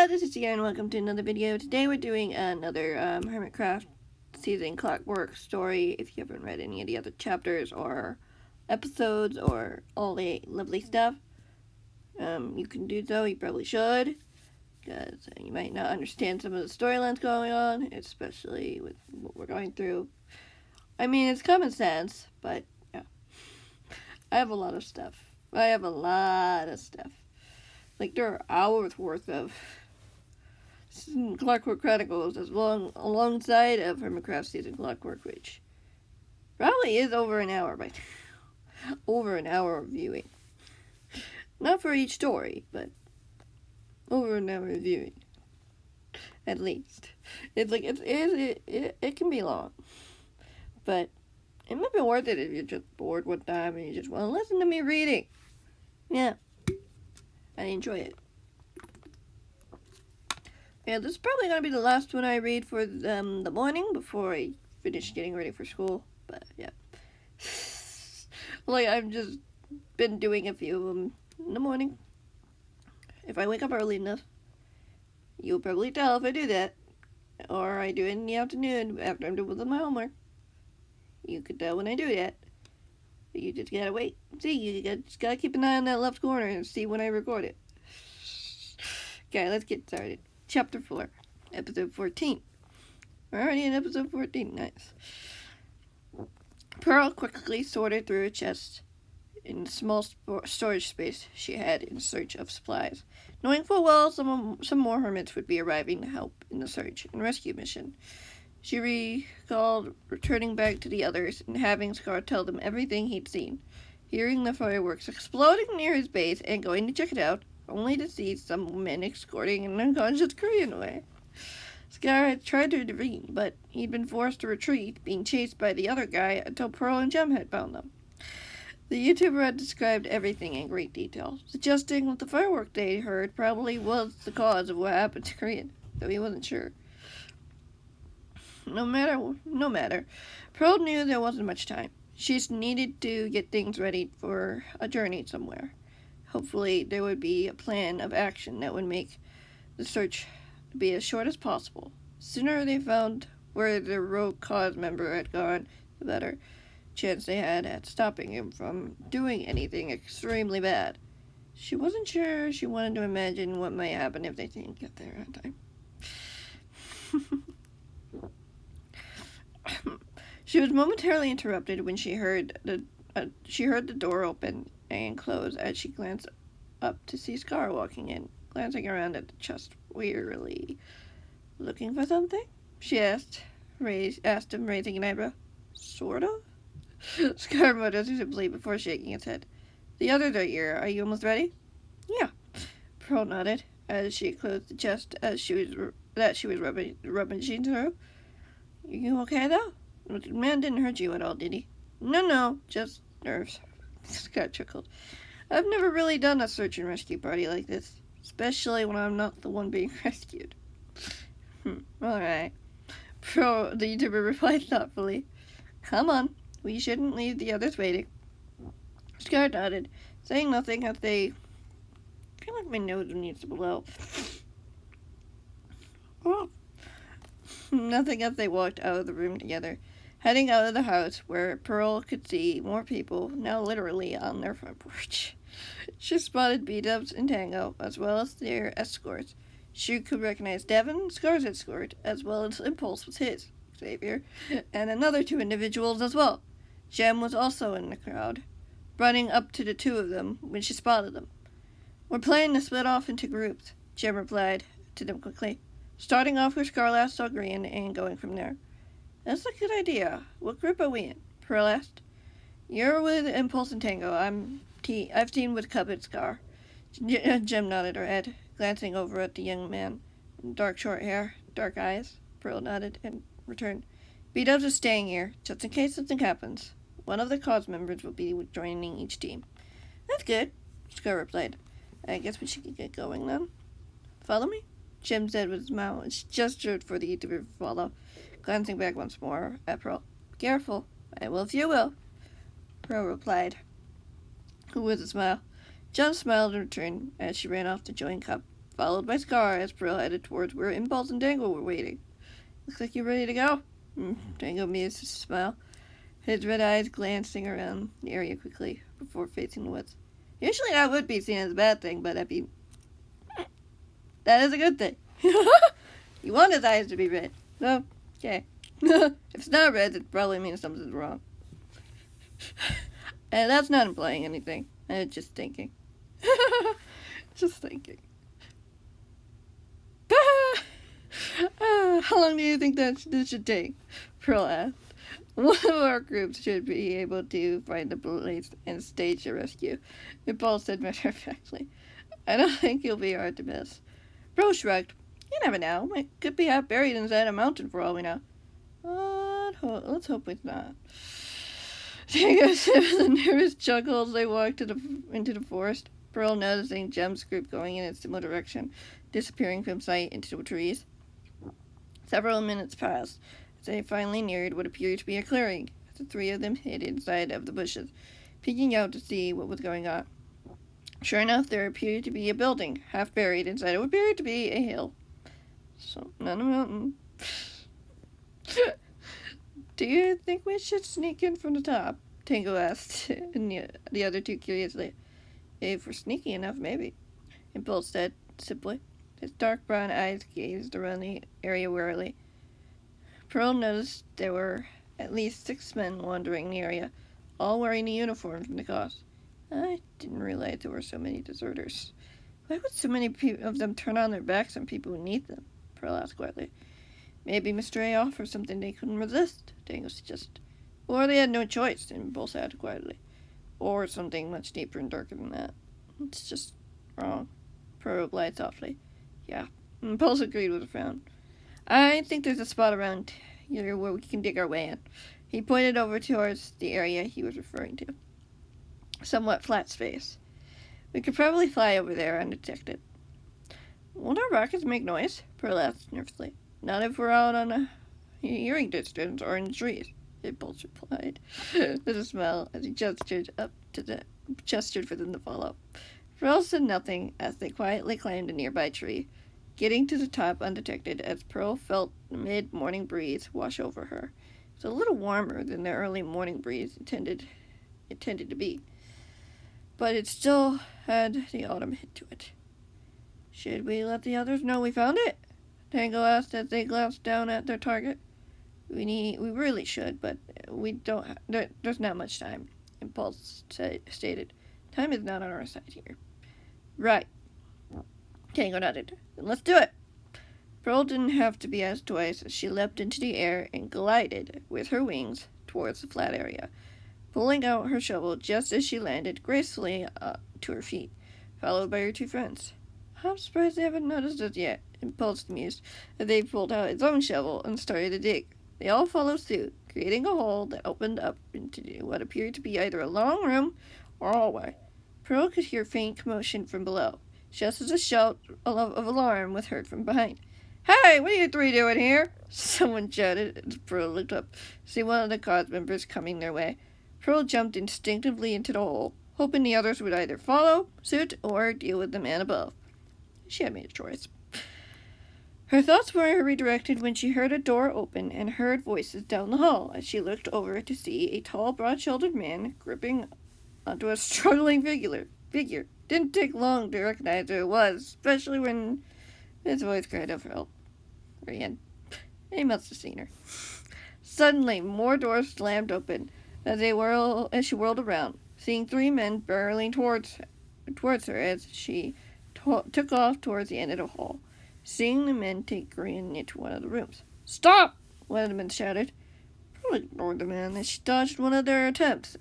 this is Sierra and welcome to another video. Today we're doing another Hermitcraft season Clockwork story. If you haven't read any of the other chapters or episodes or all the lovely stuff, you can do so. You probably should, because you might not understand some of the storylines going on, especially with what we're going through. I mean, it's common sense, but yeah. I have a lot of stuff. Like, there are hours worth of Clockwork Chronicles alongside of Hermitcraft season Clockwork, which probably is over an hour by over an hour of viewing. Not for each story, but over an hour of viewing, at least. It's like it can be long, but it might be worth it if you're just bored one time and you just want to listen to me reading. Yeah, I enjoy it. Yeah, this is probably going to be the last one I read for the morning before I finish getting ready for school. But, yeah. Like, I've just been doing a few of them in the morning. If I wake up early enough, you'll probably tell if I do that. Or I do it in the afternoon after I'm done with my homework. You could tell when I do that. You just gotta wait. See, you just gotta keep an eye on that left corner and see when I record it. Okay, let's get started. Chapter 4, Episode 14. We're already in Episode 14. Nice. Pearl quickly sorted through a chest in the small storage space she had in search of supplies, knowing full well some more hermits would be arriving to help in the search and rescue mission. She recalled returning back to the others and having Scar tell them everything he'd seen, hearing the fireworks exploding near his base and going to check it out, only to see some men escorting an unconscious Korean away. Scar had tried to intervene, but he'd been forced to retreat, being chased by the other guy until Pearl and Jem had found them. The YouTuber had described everything in great detail, suggesting that the firework they heard probably was the cause of what happened to Korean, though he wasn't sure. No matter. Pearl knew there wasn't much time. She just needed to get things ready for a journey somewhere. Hopefully, there would be a plan of action that would make the search be as short as possible. The sooner they found where the rogue cause member had gone, the better chance they had at stopping him from doing anything extremely bad. She wasn't sure. She wanted to imagine what might happen if they didn't get there on time. She was momentarily interrupted when she heard the door open and close as she glanced up to see Scar walking in, glancing around at the chest wearily. "Looking for something?" she asked him, raising an eyebrow. "Sort of?" Scar muttered simply before shaking his head. "The others are here. Are you almost ready?" "Yeah." Pearl nodded as she closed the chest that she was rummaging through. "You okay, though? The man didn't hurt you at all, did he?" No, just nerves." Scott chuckled. "I've never really done a search and rescue party like this, especially when I'm not the one being rescued." Alright. The YouTuber replied thoughtfully. "Come on, we shouldn't leave the others waiting." Scott nodded, saying nothing as they... I feel like my nose needs to blow. Nothing as they walked out of the room together, heading out of the house where Pearl could see more people, now literally on their front porch. She spotted B-Dubs and Tango, as well as their escorts. She could recognize Devin, Scar's escort, as well as Impulse was his, Xavier, and another two individuals as well. Jem was also in the crowd, running up to the two of them when she spotted them. "We're planning to split off into groups," Jem replied to them quickly, starting off where Scar last saw Green and going from there. "That's a good idea. What group are we in?" Pearl asked. "You're with Impulse and Tango. I've teamed with Cub and Scar." Jem nodded her head, glancing over at the young man. "Dark short hair, dark eyes." Pearl nodded and returned. "B-Dubs is staying here, just in case something happens. One of the cause members will be joining each team." "That's good," Scar replied. "I guess we should get going then." "Follow me?" Jem said with a smile and gestured for the YouTuber to follow, glancing back once more at Pearl. "Careful. I will if you will," Pearl replied, with a smile. Jem smiled in return as she ran off to join Cup. followed by Scar as Pearl headed towards where Impulse and Tango were waiting. Looks like you're ready to go. Tango mused with a smile, his red eyes glancing around the area quickly before facing the woods. Usually that would be seen as a bad thing, but I mean, that is a good thing. You want his eyes to be red. No? Okay. If it's not red, it probably means something's wrong. And that's not implying anything. I'm just thinking. Just thinking. How long do you think this should take? Pearl asked. One of our groups should be able to find the police and stage a rescue. Paul said matter-of-factly. I don't think you'll be hard to miss. Pearl shrugged. You never know. It could be half buried inside a mountain for all we know. Let's hope it's not. Tango said with a nervous chuckle as they walked into the forest. Pearl noticing Gem's group going in a similar direction, disappearing from sight into the trees. Several minutes passed as they finally neared what appeared to be a clearing. The three of them hid inside of the bushes, peeking out to see what was going on. Sure enough, there appeared to be a building, half buried inside what appeared to be a hill. So, not a mountain. Do you think we should sneak in from the top? Tango asked, and the other two curiously. If we're sneaky enough, maybe. Impulse said, simply. His dark brown eyes gazed around the area warily. Pearl noticed there were at least 6 men wandering the area, all wearing the uniform from the cause. I didn't realize there were so many deserters. Why would so many of them turn on their backs on people who need them? Pearl asked quietly. Maybe Mr. A offered something they couldn't resist, Tango suggested. Or they had no choice, Impulse added quietly. Or something much deeper and darker than that. It's just wrong. Pearl replied softly. Yeah. Impulse agreed with a frown. I think there's a spot around here where we can dig our way in. He pointed over towards the area he was referring to. Somewhat flat space. We could probably fly over there undetected. Won't our rockets make noise? Pearl asked nervously. Not if we're out on a hearing distance or in the trees, Impulse replied, with a smile as he gestured for them to follow. Pearl said nothing as they quietly climbed a nearby tree, getting to the top undetected as Pearl felt the mid-morning breeze wash over her. It was a little warmer than the early morning breeze intended to be, but it still had the autumn hint to it. Should we let the others know we found it? Tango asked as they glanced down at their target. We really should, but we don't. There's not much time. Impulse stated. Time is not on our side here. Right. Tango nodded. Then let's do it. Pearl didn't have to be asked twice as she leapt into the air and glided with her wings towards the flat area, pulling out her shovel just as she landed gracefully to her feet, followed by her two friends. I'm surprised they haven't noticed us yet, Impulse mused as they pulled out his own shovel and started to dig. They all followed suit, creating a hole that opened up into what appeared to be either a long room or hallway. Pearl could hear faint commotion from below, just as a shout of alarm was heard from behind. Hey, what are you three doing here? Someone shouted as Pearl looked up to see one of the cause members coming their way. Pearl jumped instinctively into the hole, hoping the others would either follow suit or deal with the man above. She had made a choice. Her thoughts were redirected when she heard a door open and heard voices down the hall as she looked over to see a tall, broad-shouldered man gripping onto a struggling figure. Didn't take long to recognize who it was, especially when his voice cried out for help. He must have seen her. Suddenly, more doors slammed open as she whirled around, seeing 3 men barreling towards her as she took off towards the end of the hall, seeing the men take Green into one of the rooms. Stop! One of the men shouted. Pearl ignored the man as she dodged one of their attempts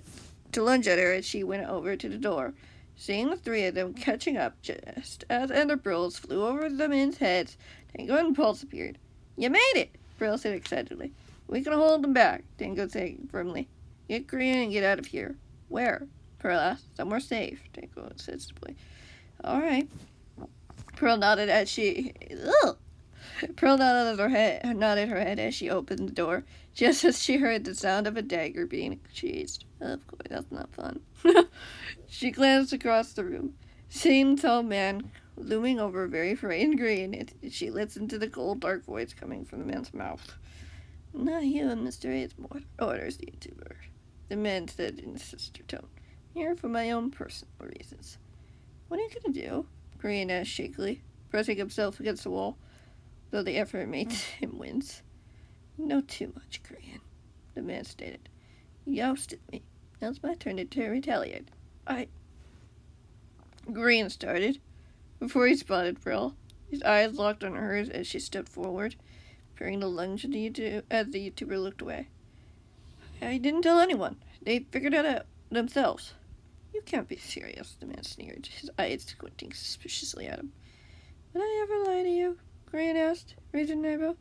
to lunge at her as she went over to the door, seeing the 3 of them catching up just as other Pearls flew over the men's heads. Tango and Impulse appeared. You made it! Pearl said excitedly. We can hold them back, Tango said firmly. Get Green and get out of here. Where? Pearl asked. Somewhere safe, Tango said simply. All right. Pearl nodded as she... Pearl nodded her head as she opened the door, just as she heard the sound of a dagger being sheathed. Of course, that's not fun. She glanced across the room, seeing the tall man looming over a very frightened Green. She listened to the cold, dark voice coming from the man's mouth. Not you, Mr. Aidsmore, orders the YouTuber, the man said in a sinister tone. Here for my own personal reasons. What are you going to do? Green asked shakily, pressing himself against the wall, though the effort made him wince. You know too much, Green, the man stated. You ousted me. Now it's my turn to retaliate. Green started, before he spotted Brill. His eyes locked on hers as she stepped forward, preparing to lunge as the YouTuber looked away. I didn't tell anyone. They figured it out themselves. You can't be serious, the man sneered, his eyes squinting suspiciously at him. Would I ever lie to you? Green asked, raising an eyebrow.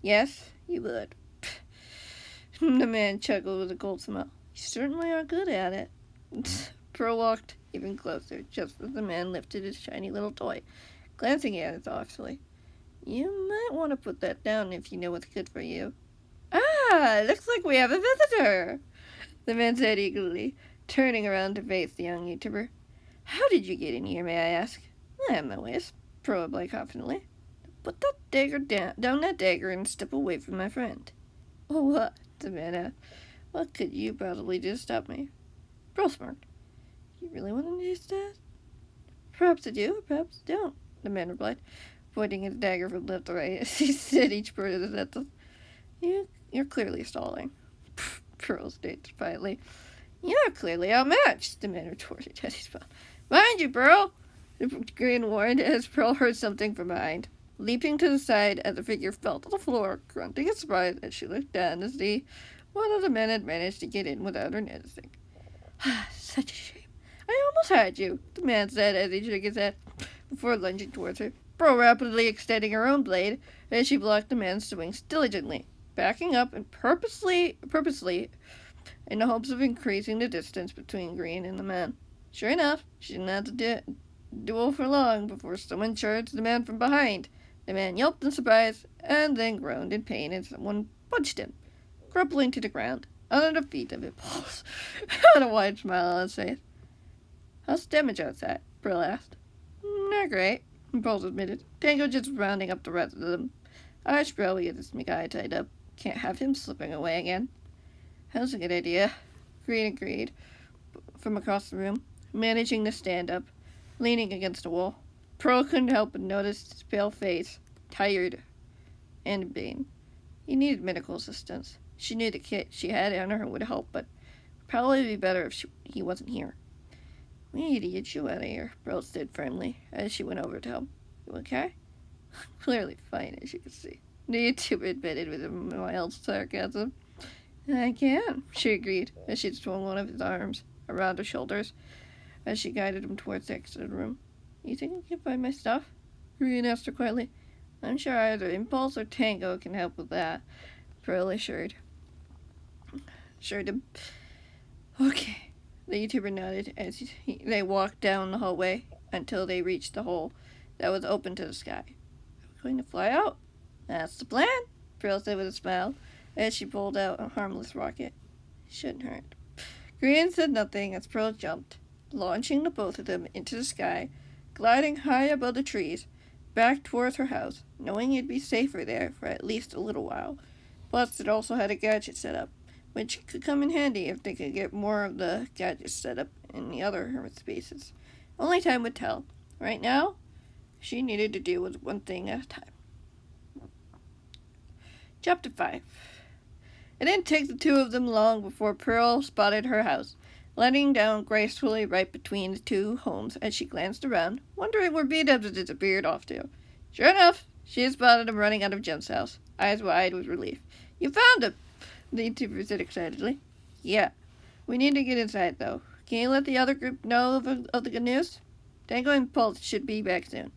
Yes, you would. The man chuckled with a cold smile. You certainly are good at it. Pearl walked even closer, just as the man lifted his shiny little toy, glancing at it thoughtfully. You might want to put that down if you know what's good for you. Ah, looks like we have a visitor, the man said eagerly, turning around to face the young YouTuber. How did you get in here, may I ask? I have my ways, Pearl replied confidently. Put that dagger down that dagger and step away from my friend. Oh, what? The man asked. What could you possibly do to stop me? Pearl smirked. You really want to do that? Perhaps I do, or perhaps I don't, the man replied, pointing his dagger from left to right as he said each word of the sentence. You're clearly stalling, Pearl stated defiantly. You're clearly outmatched, the man retorted as he spun. Mind you, Pearl, Green warned as Pearl heard something from behind. Leaping to the side as the figure fell to the floor, grunting in surprise as she looked down to see one of the men had managed to get in without her noticing. Such a shame. I almost had you, the man said as he shook his head before lunging towards her. Pearl rapidly extending her own blade as she blocked the man's swings diligently, backing up and purposely in the hopes of increasing the distance between Green and the man. Sure enough, she didn't have to duel for long before someone charged the man from behind. The man yelped in surprise and then groaned in pain as someone punched him, crumpling to the ground under the feet of Impulse, with a wide smile on his face. How's the damage outside? Pearl asked. Not great, Impulse admitted. Tango just rounding up the rest of them. I should probably get this guy tied up. Can't have him slipping away again. That's a good idea, Green agreed from across the room, managing to stand up, leaning against a wall. Pearl couldn't help but notice his pale face, tired and in pain. He needed medical assistance. She knew the kit she had on her would help, but it would probably be better if he wasn't here. We need to get you out of here, Pearl said firmly as she went over to him. You okay? Clearly fine, as you can see, the YouTuber admitted with a mild sarcasm. I can, she agreed, as she swung one of his arms around her shoulders as she guided him towards the exit of the room. You think I can find my stuff? Green asked her quietly. I'm sure either Impulse or Tango can help with that, Pearl assured him. Okay, the YouTuber nodded as they walked down the hallway until they reached the hole that was open to the sky. Are we going to fly out? That's the plan, Pearl said with a smile as she pulled out a harmless rocket. Shouldn't hurt. Green said nothing as Pearl jumped, launching the both of them into the sky, gliding high above the trees, back towards her house, knowing it'd be safer there for at least a little while. Plus, it also had a gadget set up, which could come in handy if they could get more of the gadgets set up in the other hermit spaces. Only time would tell. Right now, she needed to deal with one thing at a time. Chapter 5. It didn't take the two of them long before Pearl spotted her house, letting down gracefully right between the two homes as she glanced around, wondering where B-Dubs had disappeared off to. Sure enough, she had spotted him running out of Jim's house, eyes wide with relief. You found him, the YouTuber said excitedly. Yeah. We need to get inside, though. Can you let the other group know of the good news? Tango and Pulse should be back soon,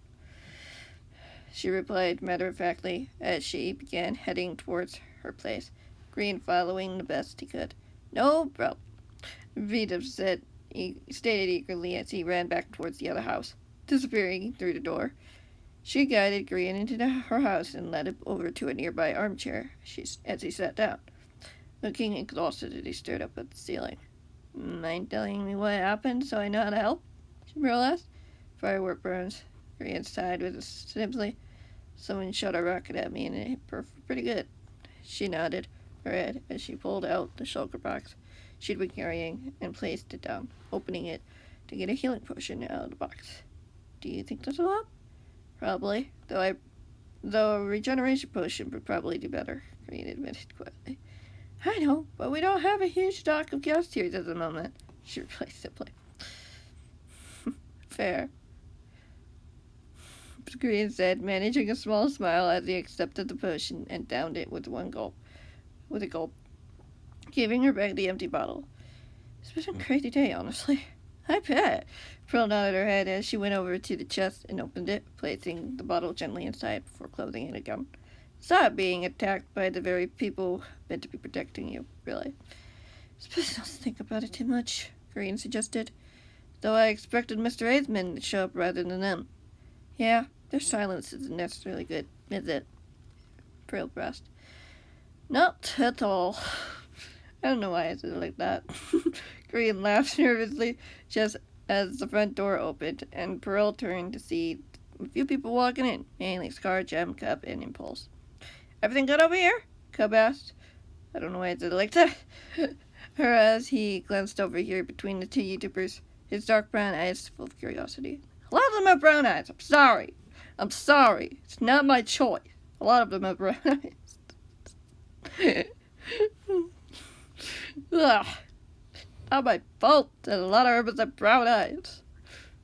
she replied matter-of-factly as she began heading towards her place, Green following the best he could. No problem, Vita stated eagerly as he ran back towards the other house, disappearing through the door. She guided Green into her house and led him over to a nearby armchair as he sat down. Looking exhausted as he stared up at the ceiling. Mind telling me what happened so I know how to help? Pearl asked. Firework burns, Korean sighed with a simply. Someone shot a rocket at me and it hit pretty good. She nodded her head as she pulled out the shulker box she'd been carrying and placed it down, opening it to get a healing potion out of the box. Do you think this will help? Probably, though a regeneration potion would probably do better, Green admitted quietly. I know, but we don't have a huge stock of gas tears at the moment, she replied simply. Fair, Green said, managing a small smile as he accepted the potion and downed it with a gulp, giving her back the empty bottle. It's been a crazy day, honestly. I bet. Pearl nodded her head as she went over to the chest and opened it, placing the bottle gently inside before closing it again. Stop being attacked by the very people meant to be protecting you, really. Suppose not to think about it too much, Green suggested, though I expected Mr. Aisman to show up rather than them. Yeah, their silence isn't necessarily good, is it? Pearl pressed. Not at all. I don't know why I said it like that. Green laughed nervously just as the front door opened, and Pearl turned to see a few people walking in, mainly Scar, Gem, Cub, and Impulse. Everything good over here? Cub asked. I don't know why I said it like that. Her as he glanced over here between the two YouTubers, his dark brown eyes full of curiosity. A lot of them have brown eyes. I'm sorry. It's not my choice. A lot of them have brown eyes. Ugh. Not my fault that a lot of hermits have brown eyes.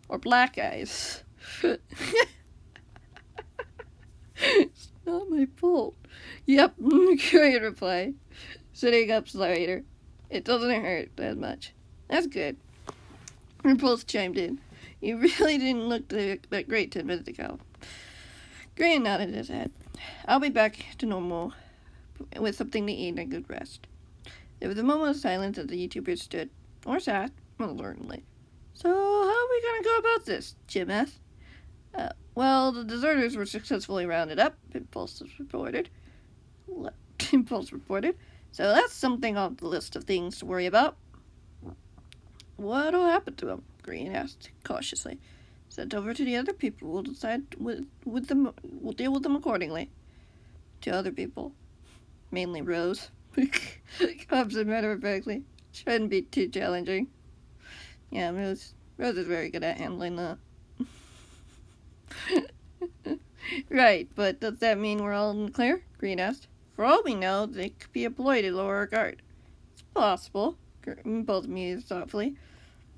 Or black eyes. It's not my fault. Yep, Korean replied, sitting up straighter. It doesn't hurt that much. That's good. Impulse chimed in. You really didn't look that great 10 minutes ago. Green nodded his head. I'll be back to normal with something to eat and a good rest. There was a moment of silence as the YouTubers stood, or sat, uncertainly. So, how are we going to go about this? Jim asked. Well, the deserters were successfully rounded up, Impulse reported. So that's something on the list of things to worry about. What'll happen to them? Green asked cautiously. Sent over to the other people. We'll decide with them. We'll deal with them accordingly. To other people, mainly Rose. Cubs and matter of factly. Shouldn't be too challenging. Yeah, Rose is very good at handling that. Right, but does that mean we're all in the clear? Green asked. For all we know, they could be employed to lower our guard. It's possible, both mused thoughtfully.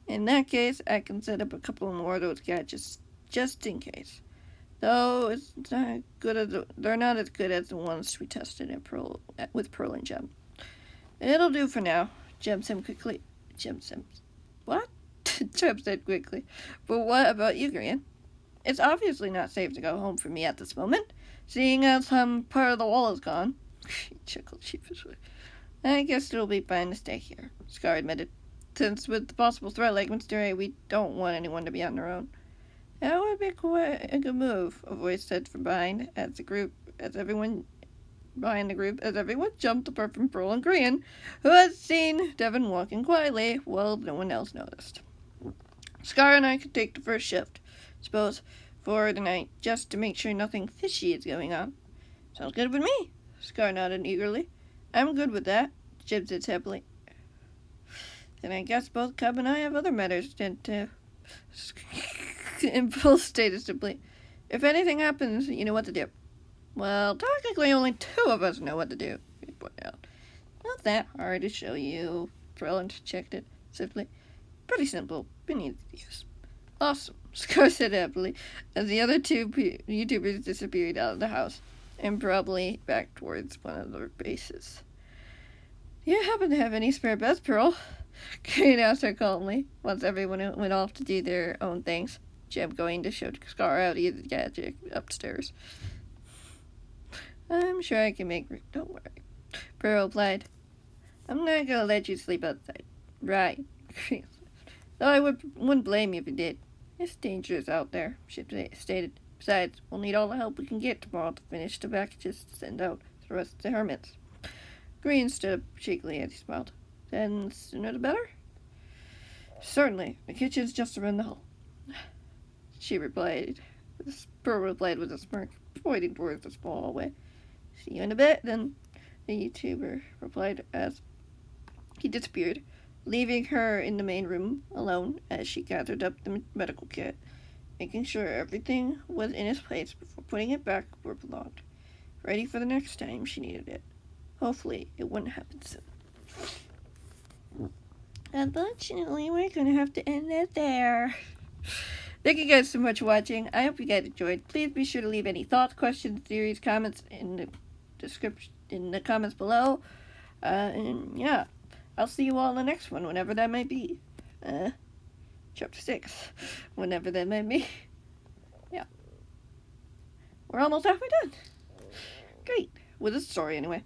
In that case, I can set up a couple more of those gadgets just in case. Though they're not as good as the ones we tested with Pearl and Gem. It'll do for now. Gem said quickly. What? Gem said quickly. But what about you, Green? It's obviously not safe to go home for me at this moment, seeing as some part of the wall is gone. She chuckled sheepishly. I guess it'll be fine to stay here, Scar admitted. Since with the possible threat like Mr. A, we don't want anyone to be on their own. That would be quite a good move, a voice said from behind as everyone jumped apart from Pearl and Green, who had seen Devon walking quietly while no one else noticed. Scar and I could take the first shift, suppose, for the night, just to make sure nothing fishy is going on. Sounds good with me, Scar nodded eagerly. I'm good with that, Jim said happily. Then I guess both Cub and I have other matters to tend to. Impulse stated simply. If anything happens, you know what to do. Well, technically only 2 of us know what to do, he pointed out. Not that hard to show you, Pearl interjected simply. Pretty simple, but easy to use. Awesome, Scar said happily, as the other 2 YouTubers disappeared out of the house, and probably back towards one of their bases. Do you happen to have any spare beds, Pearl? Green asked her calmly, once everyone went off to do their own things. Jim going to show Scar out the gadget upstairs. I'm sure I can make room, don't worry, Pearl replied. I'm not gonna let you sleep outside. Right. Though I wouldn't blame you if you did. It's dangerous out there, she stated. Besides, we'll need all the help we can get tomorrow to finish the packages to send out to the rest of the hermits. Green stood up shakily as he smiled. Then sooner the better? Certainly. The kitchen's just around the hall, she replied Pearl replied with a smirk, pointing towards the small hallway. See you in a bit, then, the YouTuber replied as he disappeared, leaving her in the main room alone as she gathered up the medical kit, making sure everything was in its place before putting it back where it belonged, ready for the next time she needed it. Hopefully, it wouldn't happen soon. Unfortunately, we're going to have to end it there. Thank you guys so much for watching. I hope you guys enjoyed. Please be sure to leave any thoughts, questions, theories, comments in the description, in the comments below. And yeah, I'll see you all in the next one, whenever that might be. Chapter 6, whenever that might be. Yeah. We're almost halfway done. Great. With this story, anyway.